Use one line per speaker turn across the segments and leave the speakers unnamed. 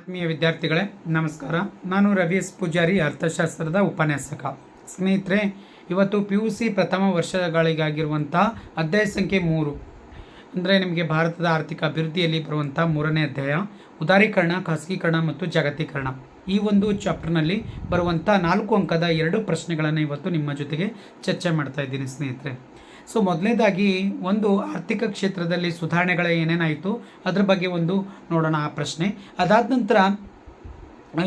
ಆತ್ಮೀಯ ವಿದ್ಯಾರ್ಥಿಗಳೇ ನಮಸ್ಕಾರ. ನಾನು ರವಿ ಎಸ್ ಪೂಜಾರಿ, ಅರ್ಥಶಾಸ್ತ್ರದ ಉಪನ್ಯಾಸಕ. ಸ್ನೇಹಿತರೆ, ಇವತ್ತು PUC ಪ್ರಥಮ ವರ್ಷಗಳಿಗಾಗಿರುವಂಥ ಅಧ್ಯಾಯ ಸಂಖ್ಯೆ 3 ಅಂದರೆ ನಿಮಗೆ ಭಾರತದ ಆರ್ಥಿಕ ಅಭಿವೃದ್ಧಿಯಲ್ಲಿ ಬರುವಂಥ 3ನೇ ಅಧ್ಯಾಯ ಉದಾರೀಕರಣ, ಖಾಸಗೀಕರಣ ಮತ್ತು ಜಾಗತೀಕರಣ. ಈ ಒಂದು ಚಾಪ್ಟರ್ನಲ್ಲಿ ಬರುವಂಥ 4 ಅಂಕದ 2 ಪ್ರಶ್ನೆಗಳನ್ನು ಇವತ್ತು ನಿಮ್ಮ ಜೊತೆಗೆ ಚರ್ಚೆ ಮಾಡ್ತಾ ಇದ್ದೀನಿ ಸ್ನೇಹಿತರೆ. ಸೊ ಮೊದಲನೇದಾಗಿ ಒಂದು ಆರ್ಥಿಕ ಕ್ಷೇತ್ರದಲ್ಲಿ ಸುಧಾರಣೆಗಳು ಏನೇನಾಯಿತು ಅದ್ರ ಬಗ್ಗೆ ಒಂದು ನೋಡೋಣ ಆ ಪ್ರಶ್ನೆ. ಅದಾದ ನಂತರ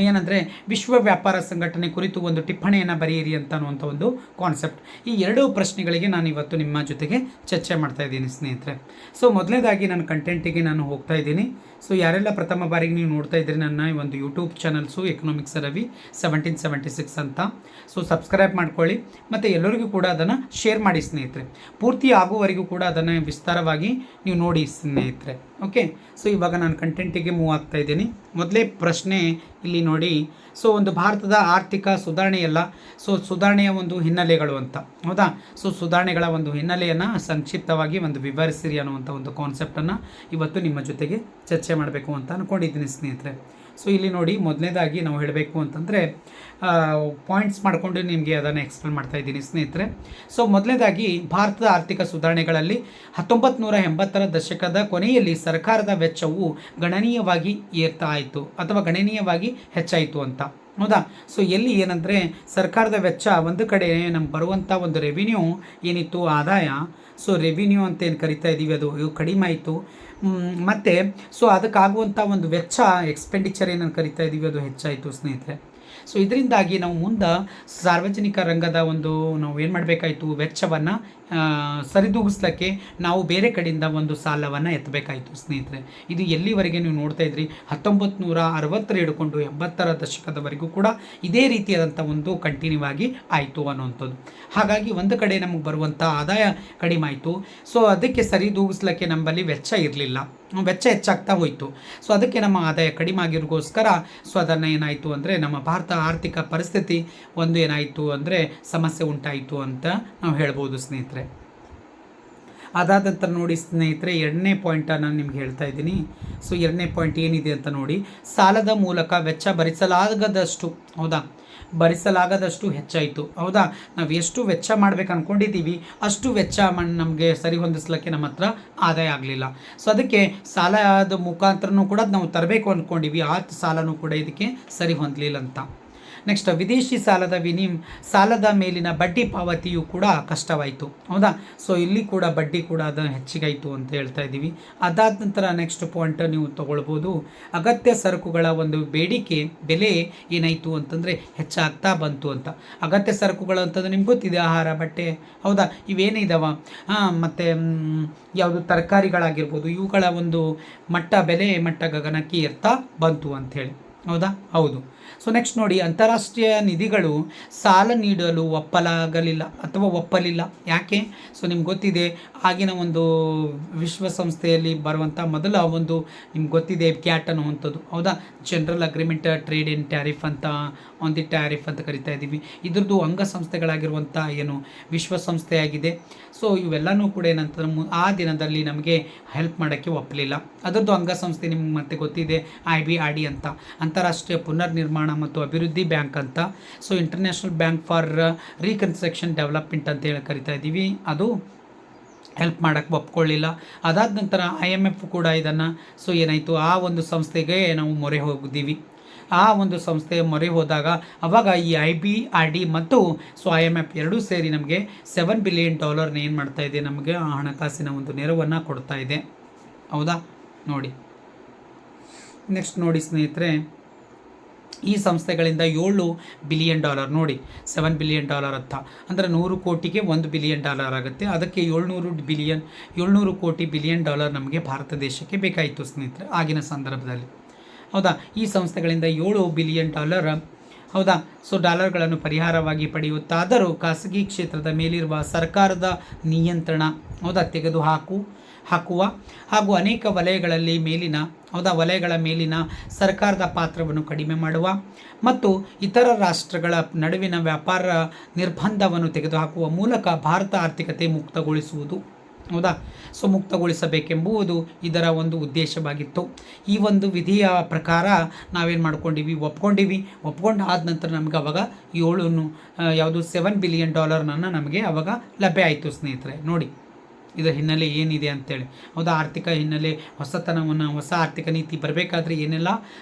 ಏನಂದರೆ ವಿಶ್ವ ವ್ಯಾಪಾರ ಸಂಘಟನೆ ಕುರಿತು ಒಂದು ಟಿಪ್ಪಣಿಯನ್ನು ಬರೆಯಿರಿ ಅಂತ ಅನ್ನುವಂಥ ಒಂದು ಕಾನ್ಸೆಪ್ಟ್. ಈ 2 ಪ್ರಶ್ನೆಗಳಿಗೆ ನಾನು ಇವತ್ತು ನಿಮ್ಮ ಜೊತೆಗೆ ಚರ್ಚೆ ಮಾಡ್ತಾ ಇದ್ದೀನಿ ಸ್ನೇಹಿತರೆ. ಸೊ ಮೊದಲನೇದಾಗಿ ನನ್ನ ಕಂಟೆಂಟಿಗೆ ನಾನು ಹೋಗ್ತಾ ಇದ್ದೀನಿ. ಸೊ ಯಾರೆಲ್ಲ ಪ್ರಥಮ ಬಾರಿಗೆ ನೀವು ನೋಡ್ತಾ ಇದ್ದೀರಿ ನನ್ನ ಈ ಒಂದು ಯೂಟ್ಯೂಬ್ ಚಾನಲ್ಸು ಎಕನಾಮಿಕ್ಸ್ ರವಿ 1776 ಅಂತ. ಸೊ ಸಬ್ಸ್ಕ್ರೈಬ್ ಮಾಡ್ಕೊಳ್ಳಿ ಮತ್ತು ಎಲ್ಲರಿಗೂ ಕೂಡ ಅದನ್ನು ಶೇರ್ ಮಾಡಿ ಸ್ನೇಹಿತರೆ. ಪೂರ್ತಿ ಆಗುವವರೆಗೂ ಕೂಡ ಅದನ್ನು ವಿಸ್ತಾರವಾಗಿ ನೀವು ನೋಡಿ ಸ್ನೇಹಿತರೆ. ಓಕೆ, ಸೊ ಇವಾಗ ನಾನು ಕಂಟೆಂಟಿಗೆ ಮೂವ್ ಆಗ್ತಾ ಇದ್ದೀನಿ. ಮೊದಲೇ ಪ್ರಶ್ನೆ ಇಲ್ಲಿ ನೋಡಿ. ಸೊ ಒಂದು ಭಾರತದ ಆರ್ಥಿಕ ಸುಧಾರಣೆಯಲ್ಲ, ಸೊ ಸುಧಾರಣೆಯ ಒಂದು ಹಿನ್ನೆಲೆಗಳು ಅಂತ, ಹೌದಾ? ಸೊ ಸುಧಾರಣೆಗಳ ಒಂದು ಹಿನ್ನೆಲೆಯನ್ನು ಸಂಕ್ಷಿಪ್ತವಾಗಿ ಒಂದು ವಿವರಿಸಿರಿ ಅನ್ನುವಂಥ ಒಂದು ಕಾನ್ಸೆಪ್ಟನ್ನು ಇವತ್ತು ನಿಮ್ಮ ಜೊತೆಗೆ ಚರ್ಚೆ ಮಾಡಬೇಕು ಅಂತ ಅಂದ್ಕೊಂಡಿದ್ದೀನಿ ಸ್ನೇಹಿತರೆ. ಸೊ ಇಲ್ಲಿ ನೋಡಿ, ಮೊದಲನೇದಾಗಿ ನಾವು ಹೇಳಬೇಕು ಅಂತಂದರೆ ಪಾಯಿಂಟ್ಸ್ ಮಾಡಿಕೊಂಡು ನಿಮಗೆ ಅದನ್ನು ಎಕ್ಸ್ಪ್ಲೇನ್ ಮಾಡ್ತಾ ಇದ್ದೀನಿ ಸ್ನೇಹಿತರೆ. ಸೊ ಮೊದಲನೇದಾಗಿ ಭಾರತದ ಆರ್ಥಿಕ ಸುಧಾರಣೆಗಳಲ್ಲಿ 1980ರ ದಶಕದ ಕೊನೆಯಲ್ಲಿ ಸರ್ಕಾರದ ವೆಚ್ಚವು ಗಣನೀಯವಾಗಿ ಏರ್ತಾ ಆಯಿತು ಅಥವಾ ಗಣನೀಯವಾಗಿ ಹೆಚ್ಚಾಯಿತು ಅಂತ, ಹೌದಾ? ಸೊ ಎಲ್ಲಿ ಏನಂದರೆ ಸರ್ಕಾರದ ವೆಚ್ಚ ಒಂದು ಕಡೆ ನಮ್ಗೆ ಬರುವಂಥ ಒಂದು ರೆವಿನ್ಯೂ ಏನಿತ್ತು, ಆದಾಯ, ಸೊ ರೆವಿನ್ಯೂ ಅಂತ ಏನು ಕರಿತಾ ಇದ್ದೀವಿ ಅದು ಕಡಿಮೆ ಆಯಿತು. ಮತ್ತು ಸೊ ಅದಕ್ಕಾಗುವಂಥ ಒಂದು ವೆಚ್ಚ, ಎಕ್ಸ್ಪೆಂಡಿಚರ್ ಏನನ್ನು ಕರಿತಾ ಇದ್ದೀವಿ ಅದು ಹೆಚ್ಚಾಯಿತು ಸ್ನೇಹಿತರೆ. ಸೊ ಇದರಿಂದಾಗಿ ನಾವು ಮುಂದೆ ಸಾರ್ವಜನಿಕ ರಂಗದ ಒಂದು ನಾವು ಏನು ಮಾಡಬೇಕಾಯಿತು, ವೆಚ್ಚವನ್ನು ಸರಿದೂಗಿಸ್ಲಿಕ್ಕೆ ನಾವು ಬೇರೆ ಕಡೆಯಿಂದ ಒಂದು ಸಾಲವನ್ನು ಎತ್ತಬೇಕಾಯಿತು ಸ್ನೇಹಿತರೆ. ಇದು ಎಲ್ಲಿವರೆಗೆ ನೀವು ನೋಡ್ತಾ ಇದ್ರಿ, 1960 ಹಿಡ್ಕೊಂಡು 80ರ ದಶಕದವರೆಗೂ ಕೂಡ ಇದೇ ರೀತಿಯಾದಂಥ ಒಂದು ಕಂಟಿನ್ಯೂ ಆಗಿ ಆಯಿತು ಅನ್ನುವಂಥದ್ದು. ಹಾಗಾಗಿ ಒಂದು ಕಡೆ ನಮಗೆ ಬರುವಂಥ ಆದಾಯ ಕಡಿಮೆ ಆಯಿತು. ಸೊ ಅದಕ್ಕೆ ಸರಿದೂಗಿಸ್ಲಿಕ್ಕೆ ನಮ್ಮಲ್ಲಿ ವೆಚ್ಚ ಇರಲಿಲ್ಲ, ವೆಚ್ಚ ಹೆಚ್ಚಾಗ್ತಾ ಹೋಯಿತು. ಸೊ ಅದಕ್ಕೆ ನಮ್ಮ ಆದಾಯ ಕಡಿಮೆ ಆಗಿರೋಗೋಸ್ಕರ ಸೊ ಅದನ್ನು ಏನಾಯಿತು ಅಂದರೆ ನಮ್ಮ ಭಾರತ ಆರ್ಥಿಕ ಪರಿಸ್ಥಿತಿ ಒಂದು ಏನಾಯಿತು ಅಂದರೆ ಸಮಸ್ಯೆ ಉಂಟಾಯಿತು ಅಂತ ನಾವು ಹೇಳ್ಬೋದು ಸ್ನೇಹಿತರೆ. ಅದಾದ ನಂತರ ನೋಡಿ ಸ್ನೇಹಿತರೆ, 2ನೇ ಪಾಯಿಂಟನ್ನು ನಾನು ನಿಮ್ಗೆ ಹೇಳ್ತಾ ಇದ್ದೀನಿ. ಸೊ 2ನೇ ಪಾಯಿಂಟ್ ಏನಿದೆ ಅಂತ ನೋಡಿ, ಸಾಲದ ಮೂಲಕ ವೆಚ್ಚ ಭರಿಸಲಾಗದಷ್ಟು, ಹೌದಾ, ಭರಿಸಲಾಗದಷ್ಟು ಹೆಚ್ಚಾಯಿತು, ಹೌದಾ? ನಾವು ಎಷ್ಟು ವೆಚ್ಚ ಮಾಡ್ಬೇಕು ಅಂದ್ಕೊಂಡಿದ್ದೀವಿ ಅಷ್ಟು ವೆಚ್ಚ ನಮಗೆ ಸರಿ ಹೊಂದಿಸ್ಲಿಕ್ಕೆ ನಮ್ಮ ಹತ್ರ ಆದಾಯ ಆಗಲಿಲ್ಲ. ಸೊ ಅದಕ್ಕೆ ಸಾಲದ ಮುಖಾಂತರನೂ ಕೂಡ ನಾವು ತರಬೇಕು ಅಂದ್ಕೊಂಡಿವಿ, ಆ ಸಾಲನೂ ಕೂಡ ಇದಕ್ಕೆ ಸರಿ ಹೊಂದಲಿಲ್ಲ ಅಂತ. ನೆಕ್ಸ್ಟ್, ವಿದೇಶಿ ಸಾಲದ ಮೇಲಿನ ಬಡ್ಡಿ ಪಾವತಿಯು ಕೂಡ ಕಷ್ಟವಾಯಿತು, ಹೌದಾ? ಸೊ ಇಲ್ಲಿ ಕೂಡ ಬಡ್ಡಿ ಕೂಡ ಅದು ಹೆಚ್ಚಿಗಾಯಿತು ಅಂತ ಹೇಳ್ತಾ ಇದ್ದೀವಿ. ಅದಾದ ನಂತರ ನೆಕ್ಸ್ಟ್ ಪಾಯಿಂಟ್ ನೀವು ತಗೊಳ್ಬೋದು, ಅಗತ್ಯ ಸರಕುಗಳ ಒಂದು ಬೇಡಿಕೆ ಬೆಲೆ ಏನಾಯಿತು ಅಂತಂದರೆ ಹೆಚ್ಚಾಗ್ತಾ ಬಂತು ಅಂತ. ಅಗತ್ಯ ಸರಕುಗಳು ಅಂತಂದರೆ ನಿಮ್ಗೆ ಗೊತ್ತಿದೆ, ಆಹಾರ, ಬಟ್ಟೆ, ಹೌದಾ, ಇವೇನಿದಾವ, ಮತ್ತು ಯಾವುದು ತರಕಾರಿಗಳಾಗಿರ್ಬೋದು, ಇವುಗಳ ಒಂದು ಬೆಲೆ ಮಟ್ಟ ಗಗನಕ್ಕೆ ಏರ್ತಾ ಬಂತು ಅಂಥೇಳಿ, ಹೌದಾ? ಹೌದು. ಸೊ ನೆಕ್ಸ್ಟ್ ನೋಡಿ, ಅಂತಾರಾಷ್ಟ್ರೀಯ ನಿಧಿಗಳು ಸಾಲ ನೀಡಲು ಒಪ್ಪಲಿಲ್ಲ. ಯಾಕೆ? ಸೊ ನಿಮ್ಗೆ ಗೊತ್ತಿದೆ, ಆಗಿನ ಒಂದು ವಿಶ್ವಸಂಸ್ಥೆಯಲ್ಲಿ ಬರುವಂಥ ಮೊದಲ ಒಂದು ನಿಮ್ಗೆ ಗೊತ್ತಿದೆ ಕ್ಯಾಟ್ ಅನ್ನುವಂಥದ್ದು, ಹೌದಾ? General agreement trade in tariff ಅಂತ, ಆನ್ ದಿ ಟ್ಯಾರಿಫ್ ಅಂತ ಕರಿತಾ ಇದ್ದೀವಿ. ಇದ್ರದ್ದು ಅಂಗಸಂಸ್ಥೆಗಳಾಗಿರುವಂಥ ಏನು ವಿಶ್ವಸಂಸ್ಥೆಯಾಗಿದೆ. ಸೊ ಇವೆಲ್ಲನೂ ಕೂಡ ಏನಂತ ಆ ದಿನದಲ್ಲಿ ನಮಗೆ ಹೆಲ್ಪ್ ಮಾಡೋಕ್ಕೆ ಒಪ್ಪಲಿಲ್ಲ. ಅದರದ್ದು ಅಂಗಸಂಸ್ಥೆ ನಿಮ್ಗೆ ಮತ್ತೆ ಗೊತ್ತಿದೆ, IBRD ಅಂತ, ಅಂತಾರಾಷ್ಟ್ರೀಯ ಪುನರ್ನಿರ್ಮಾಣ ಮತ್ತು ಅಭಿವೃದ್ಧಿ ಬ್ಯಾಂಕ್ ಅಂತ. So international bank for reconstruction development ಅಂತ ಹೇಳಿ ಕರಿತಾ ಇದ್ದೀವಿ, ಅದು ಹೆಲ್ಪ್ ಮಾಡೋಕ್ಕೆ ಒಪ್ಕೊಳ್ಳಿಲ್ಲ. ಅದಾದ ನಂತರ IMF ಕೂಡ ಇದನ್ನು, ಸೊ ಏನಾಯಿತು, ಆ ಒಂದು ಸಂಸ್ಥೆಗೆ ನಾವು ಮೊರೆ ಹೋಗಿದ್ದೀವಿ. ಆ ಒಂದು ಸಂಸ್ಥೆ ಮೊರೆ ಹೋದಾಗ ಅವಾಗ ಈ IBRD ಮತ್ತು ಸೊ IMF ಎರಡೂ ಸೇರಿ ನಮಗೆ $7 ಬಿಲಿಯನ್ ಏನು ಮಾಡ್ತಾ ಇದೆ, ನಮಗೆ ಹಣಕಾಸಿನ ಒಂದು ನೆರವನ್ನು ಕೊಡ್ತಾ ಇದೆ, ಹೌದಾ? ನೋಡಿ ನೆಕ್ಸ್ಟ್ ನೋಡಿ ಸ್ನೇಹಿತರೆ, ಈ ಸಂಸ್ಥೆಗಳಿಂದ $7 ಬಿಲಿಯನ್, ನೋಡಿ $7 ಬಿಲಿಯನ್ ಅಂತ ಅಂದರೆ 100 ಕೋಟಿಗೆ $1 ಬಿಲಿಯನ್ ಆಗುತ್ತೆ. ಅದಕ್ಕೆ 700 ಕೋಟಿ ಬಿಲಿಯನ್ ನಮಗೆ ಭಾರತ ದೇಶಕ್ಕೆ ಬೇಕಾಯಿತು ಸ್ನೇಹಿತರೆ ಆಗಿನ ಸಂದರ್ಭದಲ್ಲಿ, ಹೌದಾ? ಈ ಸಂಸ್ಥೆಗಳಿಂದ $7 ಬಿಲಿಯನ್, ಹೌದಾ? ಸೊ ಡಾಲರ್ಗಳನ್ನು ಪರಿಹಾರವಾಗಿ ಪಡೆಯುತ್ತಾದರೂ ಖಾಸಗಿ ಕ್ಷೇತ್ರದ ಮೇಲಿರುವ ಸರ್ಕಾರದ ನಿಯಂತ್ರಣ, ಹೌದಾ, ಹಾಕುವ ಹಾಗೂ ಅನೇಕ ವಲಯಗಳ ಮೇಲಿನ ಸರ್ಕಾರದ ಪಾತ್ರವನ್ನು ಕಡಿಮೆ ಮಾಡುವ ಮತ್ತು ಇತರ ರಾಷ್ಟ್ರಗಳ ನಡುವಿನ ವ್ಯಾಪಾರ ನಿರ್ಬಂಧವನ್ನು ತೆಗೆದುಹಾಕುವ ಮೂಲಕ ಭಾರತ ಆರ್ಥಿಕತೆ ಮುಕ್ತಗೊಳಿಸುವುದು, ಹೌದಾ. ಸೊ ಮುಕ್ತಗೊಳಿಸಬೇಕೆಂಬುದು ಇದರ ಒಂದು ಉದ್ದೇಶವಾಗಿತ್ತು. ಈ ಒಂದು ವಿಧಿಯ ಪ್ರಕಾರ ನಾವೇನು ಒಪ್ಕೊಂಡಿವಿ. ಒಪ್ಕೊಂಡು ಆದ ನಂತರ ನಮ್ಗೆ ಅವಾಗ ಯಾವುದು $7 ಬಿಲಿಯನ್ ನಮಗೆ ಅವಾಗ ಲಭ್ಯ ಆಯಿತು ಸ್ನೇಹಿತರೆ. ನೋಡಿ ಇದರ ಹಿನ್ನೆಲೆ ಏನಿದೆ ಅಂತೇಳಿ. ಹೌದಾ, ಆರ್ಥಿಕ ಹಿನ್ನೆಲೆ, ಹೊಸ ಆರ್ಥಿಕ ನೀತಿ ಬರಬೇಕಾದ್ರೆ ಏನೆಲ್ಲ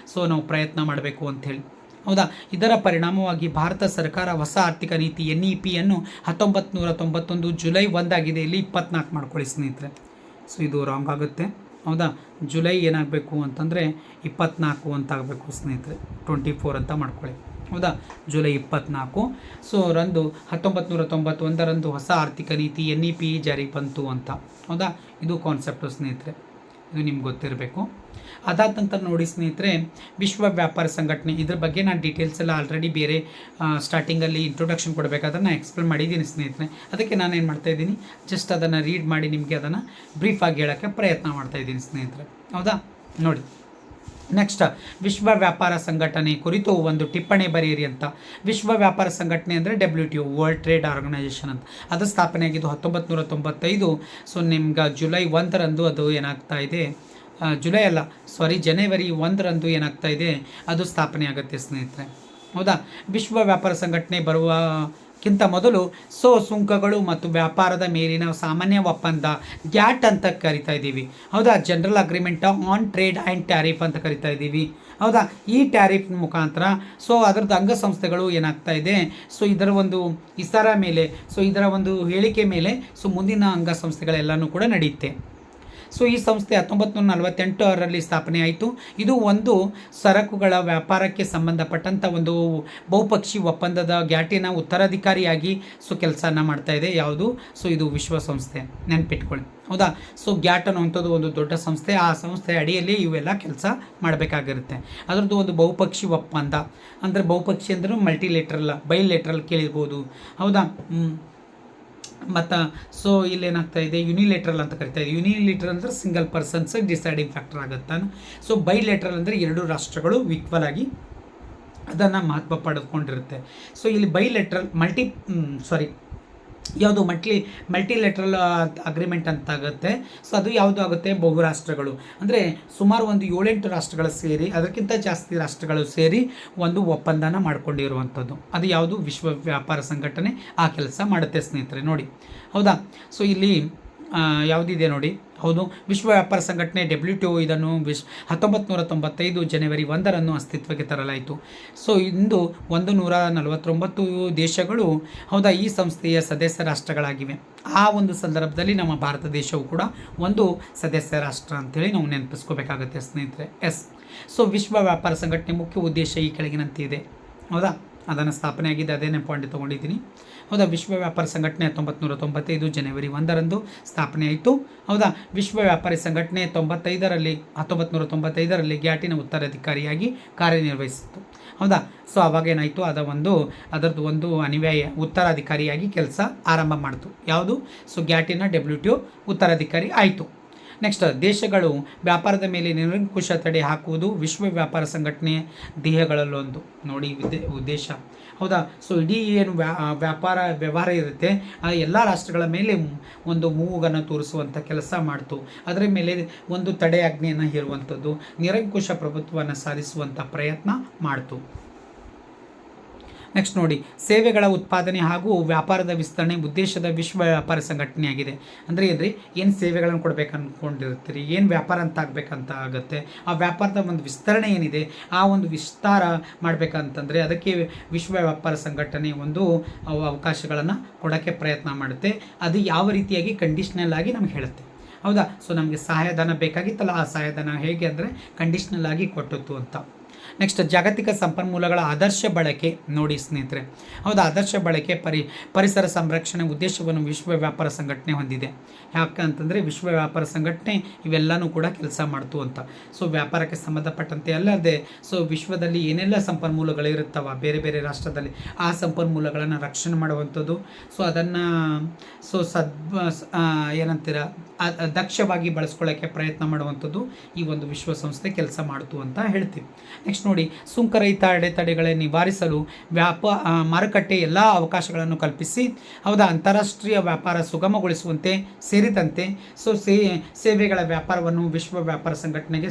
ನಾವು ಪ್ರಯತ್ನ ಮಾಡಬೇಕು ಅಂಥೇಳಿ. ಹೌದಾ, ಇದರ ಪರಿಣಾಮವಾಗಿ ಭಾರತ ಸರ್ಕಾರ ಹೊಸ ಆರ್ಥಿಕ ನೀತಿ NEPಯನ್ನು 1991 ಜುಲೈ 1 ಆಗಿದೆ. ಇಲ್ಲಿ 24 ಮಾಡ್ಕೊಳ್ಳಿ ಸ್ನೇಹಿತರೆ. ಸೊ ಇದು ರಾಂಗ್ ಆಗುತ್ತೆ. ಹೌದಾ, ಜುಲೈ ಏನಾಗಬೇಕು ಅಂತಂದರೆ 24 ಅಂತ ಆಗಬೇಕು ಸ್ನೇಹಿತರೆ. 24 ಅಂತ ಮಾಡ್ಕೊಳ್ಳಿ. ಹೌದಾ, ಜುಲೈ 24 ರಂದು 1991 ಹೊಸ ಆರ್ಥಿಕ ನೀತಿ NEP ಜಾರಿಗೆ ಬಂತು ಅಂತ. ಹೌದಾ, ಇದು ಕಾನ್ಸೆಪ್ಟು ಸ್ನೇಹಿತರೆ, ಇದು ನಿಮ್ಗೆ ಗೊತ್ತಿರಬೇಕು. ಅದಾದ ನಂತರ ನೋಡಿ ಸ್ನೇಹಿತರೆ, ವಿಶ್ವ ವ್ಯಾಪಾರ ಸಂಘಟನೆ, ಇದ್ರ ಬಗ್ಗೆ ನಾನು ಡೀಟೇಲ್ಸ್ ಎಲ್ಲ ಆಲ್ರೆಡಿ ಬೇರೆ ಸ್ಟಾರ್ಟಿಂಗಲ್ಲಿ ಇಂಟ್ರೊಡಕ್ಷನ್ ಕೊಡಬೇಕಾದ್ರೆ ನಾನು ಎಕ್ಸ್ಪ್ಲೇನ್ ಮಾಡಿದ್ದೀನಿ ಸ್ನೇಹಿತರೆ. ಅದಕ್ಕೆ ನಾನೇನು ಮಾಡ್ತಾಯಿದ್ದೀನಿ, ಜಸ್ಟ್ ಅದನ್ನು ರೀಡ್ ಮಾಡಿ ನಿಮಗೆ ಅದನ್ನು ಬ್ರೀಫಾಗಿ ಹೇಳೋಕ್ಕೆ ಪ್ರಯತ್ನ ಮಾಡ್ತಾಯಿದ್ದೀನಿ ಸ್ನೇಹಿತರೆ. ಹೌದಾ, ನೋಡಿ ನೆಕ್ಸ್ಟ್, ವಿಶ್ವ ವ್ಯಾಪಾರ ಸಂಘಟನೆ ಕುರಿತು ಒಂದು ಟಿಪ್ಪಣಿ ಬರೆಯಿರಿ ಅಂತ. ವಿಶ್ವ ವ್ಯಾಪಾರ ಸಂಘಟನೆ ಅಂದರೆ WTO, ವರ್ಲ್ಡ್ ಟ್ರೇಡ್ ಆರ್ಗನೈಜೇಷನ್ ಅಂತ. ಅದು ಸ್ಥಾಪನೆಯಾಗಿದ್ದು 1995. ನಿಮ್ಗೆ ಜುಲೈ 1 ಅದು ಏನಾಗ್ತಾ ಇದೆ, ಜನವರಿ 1 ಏನಾಗ್ತಾ ಇದೆ, ಅದು ಸ್ಥಾಪನೆ ಆಗುತ್ತೆ ಸ್ನೇಹಿತರೆ. ಹೌದಾ, ವಿಶ್ವ ವ್ಯಾಪಾರ ಸಂಘಟನೆ ಬರುವಕ್ಕಿಂತ ಮೊದಲು ಸುಂಕಗಳು ಮತ್ತು ವ್ಯಾಪಾರದ ಮೇಲಿನ ಸಾಮಾನ್ಯ ಒಪ್ಪಂದ, ಗ್ಯಾಟ್ ಅಂತ ಕರಿತಾ ಇದ್ದೀವಿ. ಹೌದಾ, general agreement on trade and tariff ಅಂತ ಕರಿತಾ ಇದ್ದೀವಿ. ಹೌದಾ, ಈ ಟ್ಯಾರಿಫ್ ಮುಖಾಂತರ ಅದರದ್ದು ಅಂಗಸಂಸ್ಥೆಗಳು ಏನಾಗ್ತಾ ಇದೆ, ಇದರ ಒಂದು ಇಸರ ಮೇಲೆ, ಇದರ ಒಂದು ಹೇಳಿಕೆ ಮೇಲೆ ಮುಂದಿನ ಅಂಗಸಂಸ್ಥೆಗಳೆಲ್ಲನೂ ಕೂಡ ನಡೆಯುತ್ತೆ. ಈ ಸಂಸ್ಥೆ 1948 ಸ್ಥಾಪನೆ ಆಯಿತು. ಇದು ಒಂದು ಸರಕುಗಳ ವ್ಯಾಪಾರಕ್ಕೆ ಸಂಬಂಧಪಟ್ಟಂಥ ಒಂದು ಬಹುಪಕ್ಷಿ ಒಪ್ಪಂದದ ಗ್ಯಾಟಿನ ಉತ್ತರಾಧಿಕಾರಿಯಾಗಿ ಕೆಲಸನ ಮಾಡ್ತಾ ಇದೆ. ಯಾವುದು? ಇದು ವಿಶ್ವಸಂಸ್ಥೆ, ನೆನ್ಪಿಟ್ಕೊಳ್ಳಿ. ಹೌದಾ, ಗ್ಯಾಟ್ ಅನ್ನುವಂಥದ್ದು ಒಂದು ದೊಡ್ಡ ಸಂಸ್ಥೆ. ಆ ಸಂಸ್ಥೆ ಅಡಿಯಲ್ಲಿ ಇವೆಲ್ಲ ಕೆಲಸ ಮಾಡಬೇಕಾಗಿರುತ್ತೆ. ಅದರದ್ದು ಒಂದು ಬಹುಪಕ್ಷಿ ಒಪ್ಪಂದ ಅಂದರೆ, ಬಹುಪಕ್ಷಿ ಅಂದ್ರೆ ಮಲ್ಟಿಲೇಟ್ರಲ್, ಬೈಲೇಟ್ರಲ್ ಕೇಳಿರ್ಬೋದು. ಹೌದಾ, ಮತ್ತು ಇಲ್ಲೇನಾಗ್ತಾ ಇದೆ, ಯುನಿಲೇಟ್ರಲ್ ಅಂತ ಕರಿತಾ ಇದೆ. ಯುನಿಲೇಟ್ರಲ್ ಅಂದರೆ ಸಿಂಗಲ್ ಪರ್ಸನ್ಸ್ ಡಿಸೈಡಿಂಗ್ ಫ್ಯಾಕ್ಟರ್ ಆಗುತ್ತೆ. ಬೈಲೇಟ್ರಲ್ ಅಂದರೆ 2 ರಾಷ್ಟ್ರಗಳು ಈಕ್ವಲ್ ಆಗಿ ಅದನ್ನು ಮಹತ್ವ ಪಡೆದುಕೊಂಡಿರುತ್ತೆ. ಇಲ್ಲಿ ಬೈಲೇಟ್ರಲ್ ಯಾವುದು ಮಲ್ಟಿಲೇಟ್ರಲ್ ಅಗ್ರಿಮೆಂಟ್ ಅಂತ ಆಗುತ್ತೆ. ಅದು ಯಾವುದು ಆಗುತ್ತೆ, ಬಹುರಾಷ್ಟ್ರಗಳು ಅಂದರೆ ಸುಮಾರು ಒಂದು 7-8 ರಾಷ್ಟ್ರಗಳು ಸೇರಿ, ಅದಕ್ಕಿಂತ ಜಾಸ್ತಿ ರಾಷ್ಟ್ರಗಳು ಸೇರಿ ಒಂದು ಒಪ್ಪಂದನ ಮಾಡ್ಕೊಂಡಿರುವಂಥದ್ದು. ಅದು ಯಾವುದು? ವಿಶ್ವ ವ್ಯಾಪಾರ ಸಂಘಟನೆ ಆ ಕೆಲಸ ಮಾಡುತ್ತೆ ಸ್ನೇಹಿತರೆ. ನೋಡಿ, ಹೌದಾ, ಇಲ್ಲಿ ಯಾವುದಿದೆ ನೋಡಿ. ಹೌದು, ವಿಶ್ವ ವ್ಯಾಪಾರ ಸಂಘಟನೆ WTO ಇದನ್ನು 1995 ಜನವರಿ 1 ಅಸ್ತಿತ್ವಕ್ಕೆ ತರಲಾಯಿತು. ಇಂದು 149 ದೇಶಗಳು ಹೌದಾ ಈ ಸಂಸ್ಥೆಯ ಸದಸ್ಯ ರಾಷ್ಟ್ರಗಳಾಗಿವೆ. ಆ ಒಂದು ಸಂದರ್ಭದಲ್ಲಿ ನಮ್ಮ ಭಾರತ ದೇಶವು ಕೂಡ ಒಂದು ಸದಸ್ಯ ರಾಷ್ಟ್ರ ಅಂತೇಳಿ ನಾವು ನೆನಪಿಸ್ಕೋಬೇಕಾಗುತ್ತೆ ಸ್ನೇಹಿತರೆ. ವಿಶ್ವ ವ್ಯಾಪಾರ ಸಂಘಟನೆ ಮುಖ್ಯ ಉದ್ದೇಶ ಈ ಕೆಳಗಿನಂತೆ ಇದೆ. ಹೌದಾ, ಅದನ್ನು ಸ್ಥಾಪನೆ ಆಗಿದೆ, ಅದೇನೇ ಪಾಯಿಂಟ್ ತೊಗೊಂಡಿದ್ದೀನಿ. ಹೌದಾ, ವಿಶ್ವ ವ್ಯಾಪಾರ ಸಂಘಟನೆ 1995 ಜನವರಿ 1 ಸ್ಥಾಪನೆ ಆಯಿತು. ಹೌದಾ, ವಿಶ್ವ ವ್ಯಾಪಾರಿ ಸಂಘಟನೆ 1995 ಗ್ಯಾಟಿನ ಉತ್ತರಾಧಿಕಾರಿಯಾಗಿ ಕಾರ್ಯನಿರ್ವಹಿಸಿತು. ಹೌದಾ, ಅವಾಗ ಏನಾಯಿತು, ಅದರದ್ದು ಒಂದು ಅನಿವಾರ್ಯ ಉತ್ತರಾಧಿಕಾರಿಯಾಗಿ ಕೆಲಸ ಆರಂಭ ಮಾಡಿತು. ಯಾವುದು? ಗ್ಯಾಟಿನ WTO ಉತ್ತರಾಧಿಕಾರಿ ಆಯಿತು. ನೆಕ್ಸ್ಟ್, ದೇಶಗಳು ವ್ಯಾಪಾರದ ಮೇಲೆ ನಿರಂಕುಶ ತಡೆ ಹಾಕುವುದು ವಿಶ್ವ ವ್ಯಾಪಾರ ಸಂಘಟನೆಯ ಧ್ಯೇಯಗಳಲ್ಲೊಂದು. ನೋಡಿ ಉದ್ದೇಶ. ಹೌದಾ, ಇಡೀ ಏನು ವ್ಯವಹಾರ ಇರುತ್ತೆ ಆ ಎಲ್ಲ ರಾಷ್ಟ್ರಗಳ ಮೇಲೆ ಒಂದು ಮೂಗನ್ನು ತೋರಿಸುವಂಥ ಕೆಲಸ ಮಾಡ್ತು. ಅದರ ಮೇಲೆ ಒಂದು ತಡೆಯಾಜ್ಞೆಯನ್ನು ಹೇರುವಂಥದ್ದು, ನಿರಂಕುಶ ಪ್ರಭುತ್ವವನ್ನು ಸಾಧಿಸುವಂಥ ಪ್ರಯತ್ನ ಮಾಡ್ತು. ನೆಕ್ಸ್ಟ್ ನೋಡಿ, ಸೇವೆಗಳ ಉತ್ಪಾದನೆ ಹಾಗೂ ವ್ಯಾಪಾರದ ವಿಸ್ತರಣೆ ಉದ್ದೇಶದ ವಿಶ್ವ ವ್ಯಾಪಾರ ಸಂಘಟನೆಯಾಗಿದೆ. ಅಂದರೆ ಏನು ಸೇವೆಗಳನ್ನು ಕೊಡಬೇಕು ಅಂದ್ಕೊಂಡಿರ್ತೀರಿ, ಏನು ವ್ಯಾಪಾರ ಅಂತ ಆಗಬೇಕಂತ ಆಗುತ್ತೆ, ಆ ವ್ಯಾಪಾರದ ಒಂದು ವಿಸ್ತರಣೆ ಏನಿದೆ ಆ ಒಂದು ವಿಸ್ತಾರ ಮಾಡಬೇಕಂತಂದರೆ ಅದಕ್ಕೆ ವಿಶ್ವ ವ್ಯಾಪಾರ ಸಂಘಟನೆ ಒಂದು ಅವಕಾಶಗಳನ್ನು ಕೊಡೋಕ್ಕೆ ಪ್ರಯತ್ನ ಮಾಡುತ್ತೆ. ಅದು ಯಾವ ರೀತಿಯಾಗಿ ಕಂಡೀಷ್ನಲ್ ಆಗಿ ನಮ್ಗೆ ಹೇಳುತ್ತೆ. ಹೌದಾ, ನಮಗೆ ಸಹಾಯಧನ ಬೇಕಾಗಿತ್ತಲ್ಲ, ಆ ಸಹಾಯಧನ ಹೇಗೆ ಅಂದರೆ ಕಂಡೀಷ್ನಲ್ ಆಗಿ ಕೊಟ್ಟಿತ್ತು ಅಂತ. ನೆಕ್ಸ್ಟ್, ಜಾಗತಿಕ ಸಂಪನ್ಮೂಲಗಳ ಆದರ್ಶ ಬಳಕೆ. ನೋಡಿ ಸ್ನೇಹಿತರೆ, ಹೌದಾ, ಆದರ್ಶ ಬಳಕೆ ಪರಿಸರ ಸಂರಕ್ಷಣೆ ಉದ್ದೇಶವನ್ನು ವಿಶ್ವ ವ್ಯಾಪಾರ ಸಂಘಟನೆ ಹೊಂದಿದೆ. ಯಾಕಂತಂದರೆ ವಿಶ್ವ ವ್ಯಾಪಾರ ಸಂಘಟನೆ ಇವೆಲ್ಲನೂ ಕೂಡ ಕೆಲಸ ಮಾಡ್ತು ಅಂತ. ವ್ಯಾಪಾರಕ್ಕೆ ಸಂಬಂಧಪಟ್ಟಂತೆ ಅಲ್ಲದೆ ವಿಶ್ವದಲ್ಲಿ ಏನೆಲ್ಲ ಸಂಪನ್ಮೂಲಗಳಿರುತ್ತವ ಬೇರೆ ಬೇರೆ ರಾಷ್ಟ್ರದಲ್ಲಿ, ಆ ಸಂಪನ್ಮೂಲಗಳನ್ನು ರಕ್ಷಣೆ ಮಾಡುವಂಥದ್ದು, ಅದನ್ನು ಏನಂತೀರ ದಕ್ಷವಾಗಿ ಬಳಸ್ಕೊಳ್ಳೋಕ್ಕೆ ಪ್ರಯತ್ನ ಮಾಡುವಂಥದ್ದು ಈ ಒಂದು ವಿಶ್ವಸಂಸ್ಥೆ ಕೆಲಸ ಮಾಡ್ತು ಅಂತ ಹೇಳ್ತೀವಿ. ನೆಕ್ಸ್ಟ್ ನೋಡಿ, ಸುಂಕರಹಿತ ಅಡೆತಡೆಗಳನ್ನು ನಿವಾರಿಸಲು ಮಾರುಕಟ್ಟೆ ಎಲ್ಲ ಅವಕಾಶಗಳನ್ನು ಕಲ್ಪಿಸಿ ಹೌದಾ ಅಂತಾರಾಷ್ಟ್ರೀಯ ವ್ಯಾಪಾರ ಸುಗಮಗೊಳಿಸುವಂತೆ ಸೇರಿದಂತೆ ಸೇವೆಗಳ ವ್ಯಾಪಾರವನ್ನು ವಿಶ್ವ ವ್ಯಾಪಾರ ಸಂಘಟನೆಗೆ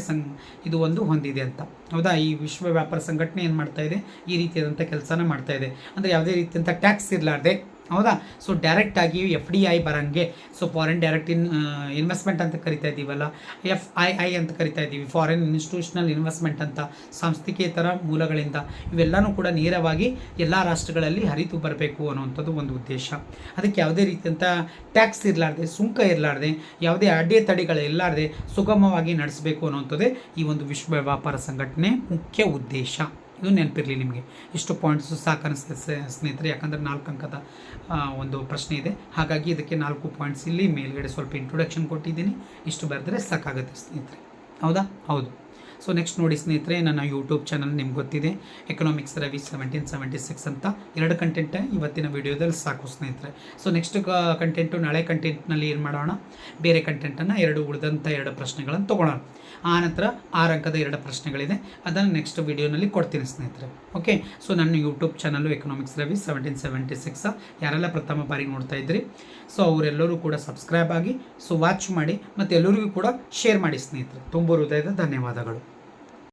ಇದು ಒಂದು ಹೊಂದಿದೆ ಅಂತ. ಹೌದಾ, ಈ ವಿಶ್ವ ವ್ಯಾಪಾರ ಸಂಘಟನೆ ಏನು ಮಾಡ್ತಾ ಇದೆ, ಈ ರೀತಿಯಾದಂಥ ಕೆಲಸನ ಮಾಡ್ತಾ ಇದೆ. ಅಂದರೆ ಯಾವುದೇ ರೀತಿಯಂಥ ಟ್ಯಾಕ್ಸ್ ಇರಲಾರ್ದೆ, ಹೌದಾ, ಸೊ ಡೈರೆಕ್ಟಾಗಿ FDI ಬರಂಗೆ, ಸೊ ಫಾರಿನ್ ಡೈರೆಕ್ಟ್ ಇನ್ವೆಸ್ಟ್ಮೆಂಟ್ ಅಂತ ಕರಿತಾ ಇದ್ದೀವಲ್ಲ, FII ಅಂತ ಕರಿತಾ ಇದ್ದೀವಿ, ಫಾರಿನ್ ಇನ್ಸ್ಟಿಟ್ಯೂಷನಲ್ ಇನ್ವೆಸ್ಟ್ಮೆಂಟ್ ಅಂತ, ಸಾಂಸ್ಥಿಕೇತರ ಮೂಲಗಳಿಂದ ಇವೆಲ್ಲನೂ ಕೂಡ ನೇರವಾಗಿ ಎಲ್ಲ ರಾಷ್ಟ್ರಗಳಲ್ಲಿ ಹರಿದು ಬರಬೇಕು ಅನ್ನುವಂಥದ್ದು ಒಂದು ಉದ್ದೇಶ. ಅದಕ್ಕೆ ಯಾವುದೇ ರೀತಿಯಂಥ ಟ್ಯಾಕ್ಸ್ ಇರಲಾರ್ದೆ, ಸುಂಕ ಇರಲಾರ್ದೆ, ಯಾವುದೇ ಅಡೆತಡೆಗಳಿರಲಾರ್ದೆ ಸುಗಮವಾಗಿ ನಡೆಸಬೇಕು ಅನ್ನುವಂಥದ್ದೇ ಈ ಒಂದು ವಿಶ್ವ ವ್ಯಾಪಾರ ಸಂಘಟನೆ ಮುಖ್ಯ ಉದ್ದೇಶ. ಇದು ನೆನಪಿರಲಿ ನಿಮಗೆ. ಇಷ್ಟು ಪಾಯಿಂಟ್ಸು ಸಾಕನ್ನಿಸ್ತದೆ ಸ್ನೇಹಿತರೆ, ಯಾಕಂದರೆ 4 ಅಂಕದ ಒಂದು ಪ್ರಶ್ನೆ ಇದೆ, ಹಾಗಾಗಿ ಇದಕ್ಕೆ 4 ಪಾಯಿಂಟ್ಸ್ ಇಲ್ಲಿ ಮೇಲ್ಗಡೆ ಸ್ವಲ್ಪ ಇಂಟ್ರೊಡಕ್ಷನ್ ಕೊಟ್ಟಿದ್ದೀನಿ. ಇಷ್ಟು ಬರೆದ್ರೆ ಸಾಕಾಗುತ್ತೆ ಸ್ನೇಹಿತರೆ, ಹೌದಾ? ಹೌದು. ಸೊ ನೆಕ್ಸ್ಟ್ ನೋಡಿ ಸ್ನೇಹಿತರೆ, ನನ್ನ ಯೂಟ್ಯೂಬ್ ಚಾನಲ್ ನಿಮ್ಗೆ ಗೊತ್ತಿದೆ, ಎಕನಾಮಿಕ್ಸ್ ರವಿ 1776 ಅಂತ 2 ಕಂಟೆಂಟ್ ಇವತ್ತಿನ ವಿಡಿಯೋದಲ್ಲಿ ಸಾಕು ಸ್ನೇಹಿತರೆ. ಸೊ ನೆಕ್ಸ್ಟ್ ಕಂಟೆಂಟು ನಾಳೆ ಕಂಟೆಂಟ್ನಲ್ಲಿ ಏನು ಮಾಡೋಣ, ಬೇರೆ ಕಂಟೆಂಟನ್ನು ಉಳಿದಂಥ 2 ಪ್ರಶ್ನೆಗಳನ್ನು ತೊಗೊಳ್ಳೋಣ. ಆ ನಂತರ 6 ಅಂಕದ 2 ಪ್ರಶ್ನೆಗಳಿದೆ, ಅದನ್ನು ನೆಕ್ಸ್ಟ್ ವಿಡಿಯೋನಲ್ಲಿ ಕೊಡ್ತೀನಿ ಸ್ನೇಹಿತರೆ. ಓಕೆ, ಸೊ ನನ್ನ ಯೂಟ್ಯೂಬ್ ಚಾನಲ್ಲು ಎಕನಾಮಿಕ್ಸ್ ರವಿ 1776 ಯಾರೆಲ್ಲ ಪ್ರಥಮ ಬಾರಿ ನೋಡ್ತಾ ಇದ್ರಿ, ಸೊ ಅವರೆಲ್ಲರೂ ಕೂಡ ಸಬ್ಸ್ಕ್ರೈಬ್ ಆಗಿ, ಸೊ ವಾಚ್ ಮಾಡಿ ಮತ್ತು ಎಲ್ಲರಿಗೂ ಕೂಡ ಶೇರ್ ಮಾಡಿ ಸ್ನೇಹಿತರೆ. ತುಂಬ ಹೃದಯದ ಧನ್ಯವಾದಗಳು.